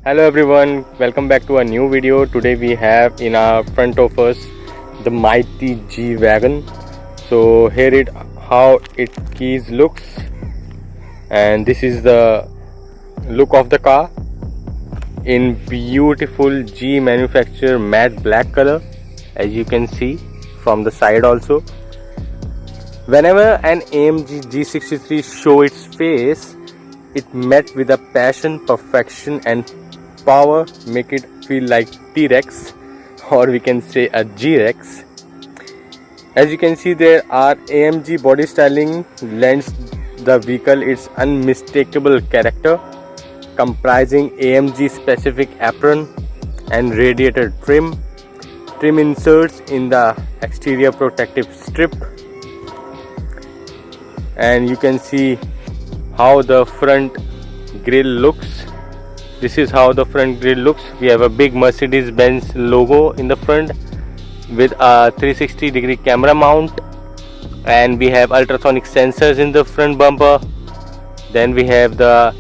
Hello everyone, welcome back to a new video. Today we have in our front of us the mighty G-Wagon. So here it how its keys looks, and this is the look of the car in beautiful G manufacturer matte black color, as you can see from the side also. Whenever an AMG G63 show its face, it met with a passion, perfection and power, make it feel like T-Rex, or we can say a G-Rex. As you can see, there are AMG body styling lends the vehicle its unmistakable character, comprising AMG specific apron and radiator trim inserts in the exterior protective strip, and you can see how the front grille looks. This is how the front grille looks. We have a big Mercedes-Benz logo in the front with a 360-degree camera mount, and we have ultrasonic sensors in the front bumper. Then we have the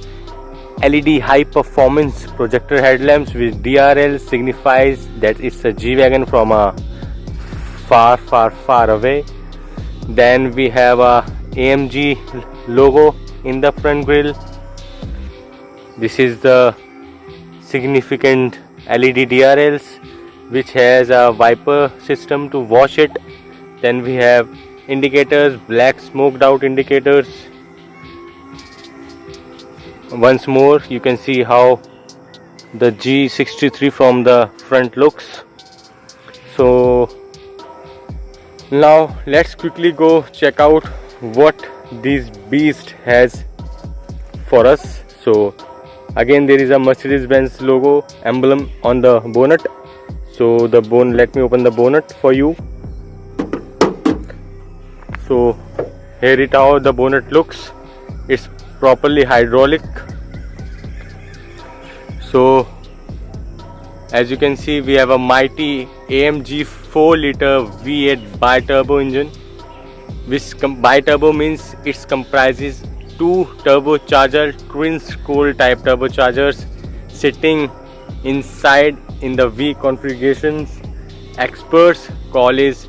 LED high performance projector headlamps with DRL, signifies that it's a G-Wagon from a far away. Then we have a AMG logo in the front grille. This is the significant LED DRLs which has a wiper system to wash it. Then we have indicators, black smoked out indicators. Once more you can see how the G63 from the front looks. So now let's quickly go check out what this beast has for us. So again, there is a Mercedes-Benz logo emblem on the bonnet. So let me open the bonnet for you. So here it how the bonnet looks. It's properly hydraulic. So as you can see, we have a mighty AMG 4-liter V8 bi-turbo engine, which bi-turbo means it comprises two turbocharger twin scroll type turbochargers sitting inside in the V configurations. Experts call this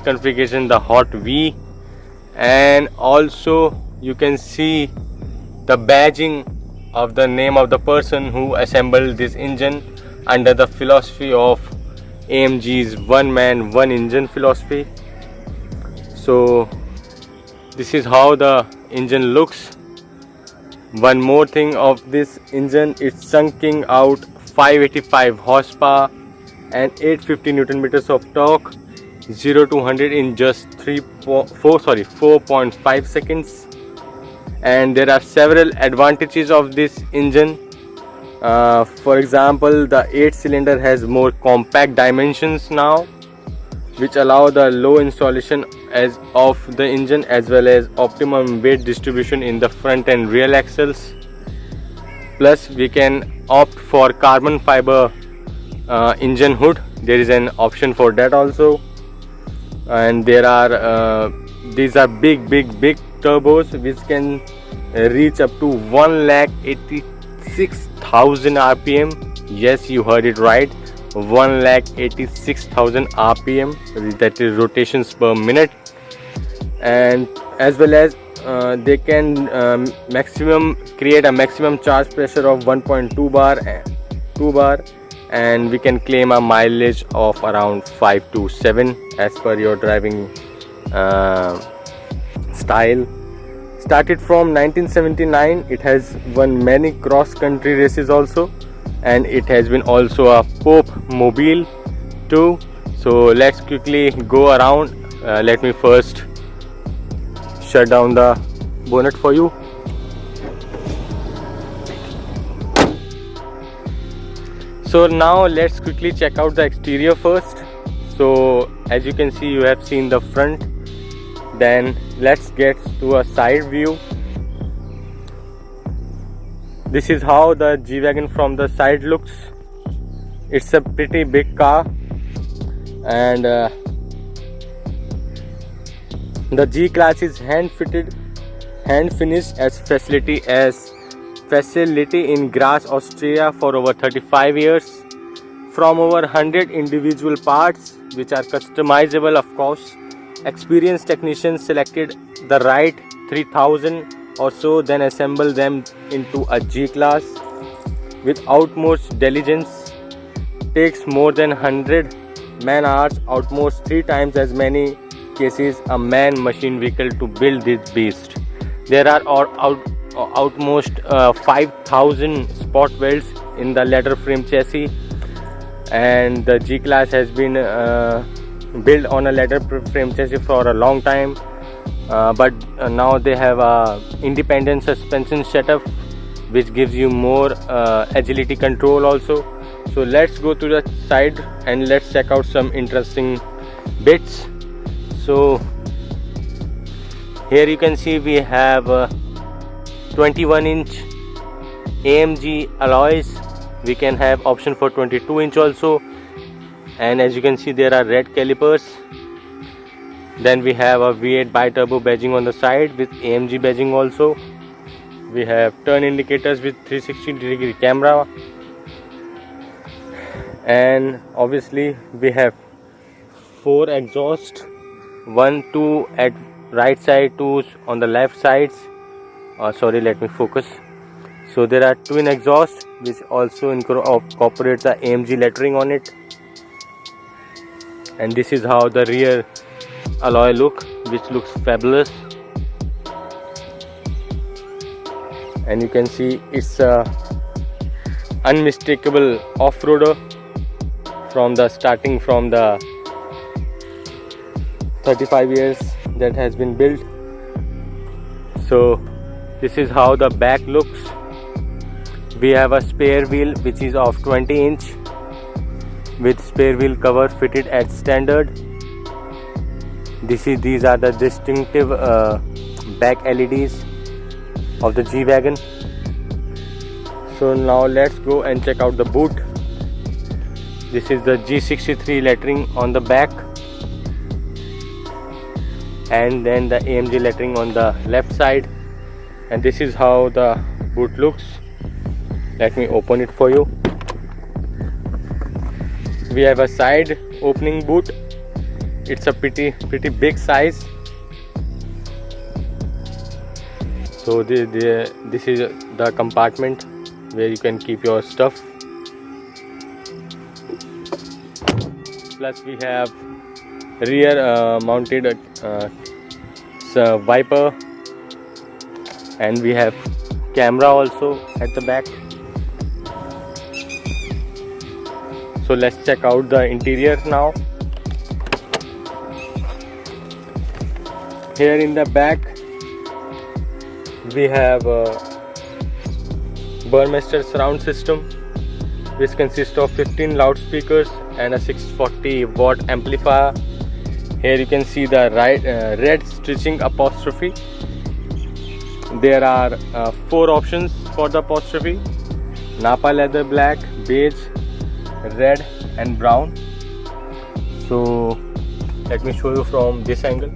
configuration the hot V, and also you can see the badging of the name of the person who assembled this engine under the philosophy of AMG's one man one engine philosophy. So this is how the engine looks. One more thing of this engine, it's chunking out 585 horsepower and 850 Newton meters of torque, 0 to 100 in just 4.5 seconds. And there are several advantages of this engine. For example, the 8-cylinder has more compact dimensions now, which allow the low installation of the engine as well as optimum weight distribution in the front and rear axles. Plus we can opt for carbon fiber engine hood. There is an option for that also. And there are these are big turbos which can reach up to 1,86,000 rpm. Yes, you heard it right, 1,86,000 rpm, that is rotations per minute. And as well as they can create a maximum charge pressure of 1.2 bar and we can claim a mileage of around 5 to 7 as per your driving style. Started from 1979, it has won many cross country races also, and it has been also a Pope Mobile too. So let's quickly go around. Let me first shut down the bonnet for you. So now let's quickly check out the exterior first. So as you can see, you have seen the front. Then let's get to a side view. This is how the G-Wagon from the side looks. It's a pretty big car, and the G-Class is hand finished as facility in Graz, Austria for over 35 years. From over 100 individual parts which are customizable, of course. Experienced technicians selected the right 3000 or so, then assembled them into a G-Class with utmost diligence. Takes more than 100 man hours, almost 3 times as many cases a man-machine vehicle to build this beast. There are almost 5000 spot welds in the ladder frame chassis, and the G-Class has been built on a ladder frame chassis for a long time, but now they have a independent suspension setup which gives you more agility control also. So let's go to the side and let's check out some interesting bits. So here you can see we have 21-inch AMG alloys. We can have option for 22-inch also, and as you can see there are red calipers. Then we have a V8 bi-turbo badging on the side with AMG badging also. We have turn indicators with 360-degree camera, and obviously we have 4 exhaust, 1, 2 at right side, 2 on the left sides. Sorry, let me focus. So there are twin exhaust which also incorporates the AMG lettering on it, and this is how the rear alloy look, which looks fabulous. And you can see it's a unmistakable off-roader from the starting from the 35 years that has been built. So this is how the back looks. We have a spare wheel which is of 20-inch with spare wheel cover fitted at standard. These are the distinctive back LEDs of the G-Wagon. So now let's go and check out the boot. This is the G63 lettering on the back, and then the AMG lettering on the left side, and this is how the boot looks. Let me open it for you. We have a side opening boot. It's a pretty big size. So this is the compartment where you can keep your stuff. Plus we have rear mounted wiper, and we have camera also at the back. So let's check out the interior now. Here in the back we have a Burmester surround system, which consists of 15 loudspeakers and a 640 watt amplifier. Here you can see the red stitching apostrophe. There are 4 options for the apostrophe: Napa leather black, beige, red and brown. So let me show you from this angle.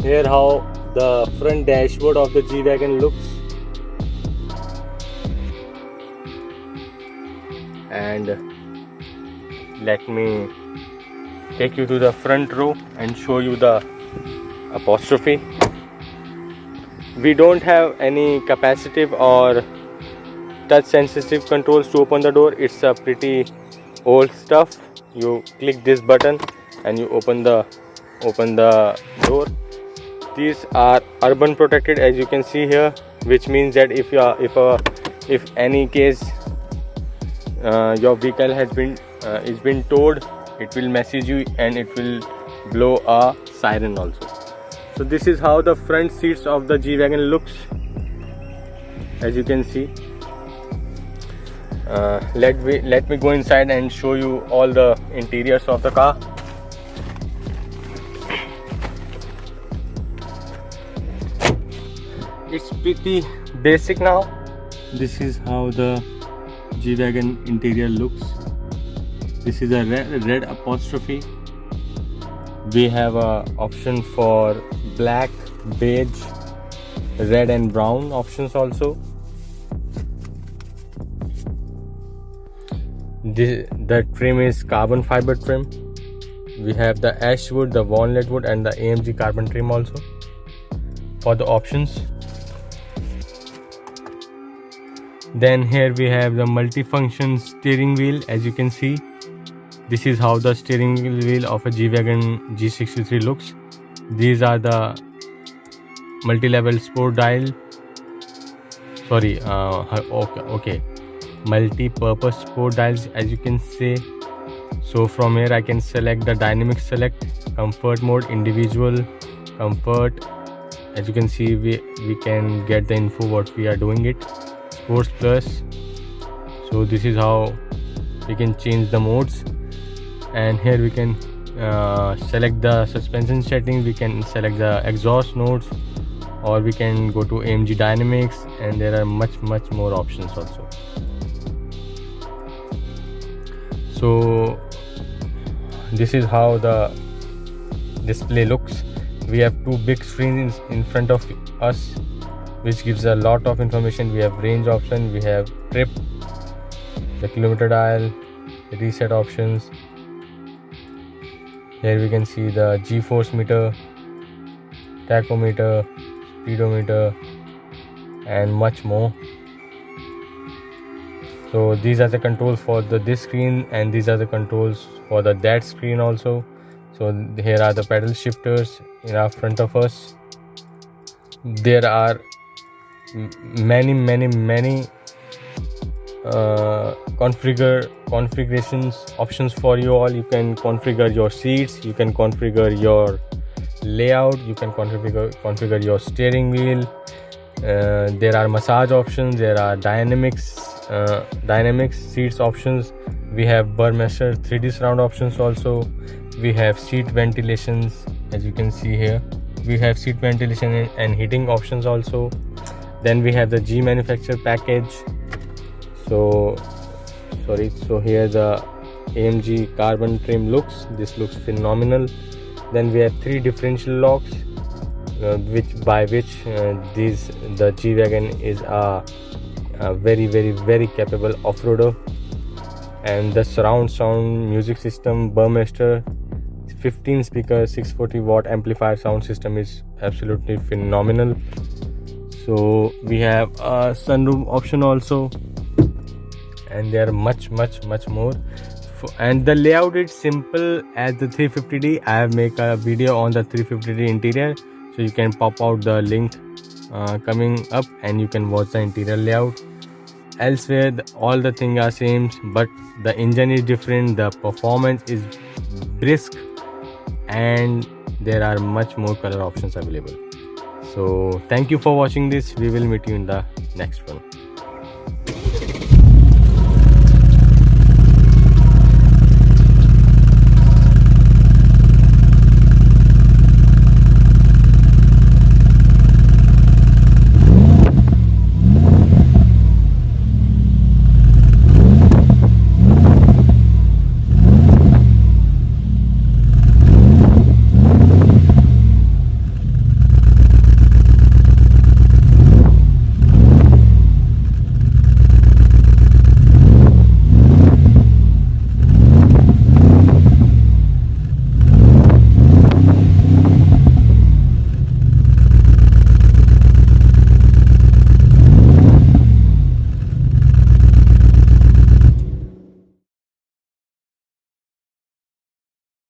Here how the front dashboard of the G-Wagon looks, and let me take you to the front row and show you the apostrophe. We don't have any capacitive or touch sensitive controls to open the door. It's a pretty old stuff. You click this button and you open the door. These are urban protected, as you can see here, which means that if any case your vehicle has been towed, it will message you and it will blow a siren also. So this is how the front seats of the G-Wagon looks, as you can see. Let me go inside and show you all the interiors of the car. It's pretty basic now. This is how the G-Wagon interior looks. This is a red apostrophe. We have a option for black, beige, red and brown options also. The trim is carbon fiber trim. We have the ash wood, the walnut wood and the AMG carbon trim also for the options. Then here we have the multifunction steering wheel. As you can see, this is how the steering wheel of a G-Wagon G63 looks. These are the multi-level sport dial. Multi-purpose sport dials, as you can see. So from here I can select the dynamic select, comfort mode, individual, comfort. As you can see, we can get the info what we are doing it. Sports plus. So this is how we can change the modes, and here we can select the suspension settings, we can select the exhaust notes, or we can go to AMG Dynamics, and there are much more options also. So this is how the display looks. We have two big screens in front of us, which gives a lot of information. We have range option, we have trip, the kilometer dial, reset options. Here we can see the G-force meter, tachometer, speedometer and much more. So these are the controls for this screen, and these are the controls for that screen also. So here are the pedal shifters in front of us. There are many configurations options for you all. You can configure your seats, you can configure your layout, you can configure your steering wheel. There are massage options, there are dynamic seats options. We have Burmester 3D surround options also. We have seat ventilations, as you can see here. We have seat ventilation and heating options also. Then we have the G manufacturer package. So here the AMG carbon trim looks. This looks phenomenal. Then we have 3 differential locks, by which the G-Wagon is a very capable off-roader. And the surround sound music system, Burmester 15 speaker 640 watt amplifier sound system is absolutely phenomenal. So we have a sunroof option also, and there are much more. And the layout is simple as the 350D. I have made a video on the 350D interior, so you can pop out the link coming up and you can watch the interior layout. Elsewhere all the things are same, but the engine is different, the performance is brisk, and there are much more color options available. So thank you for watching this. We will meet you in the next one.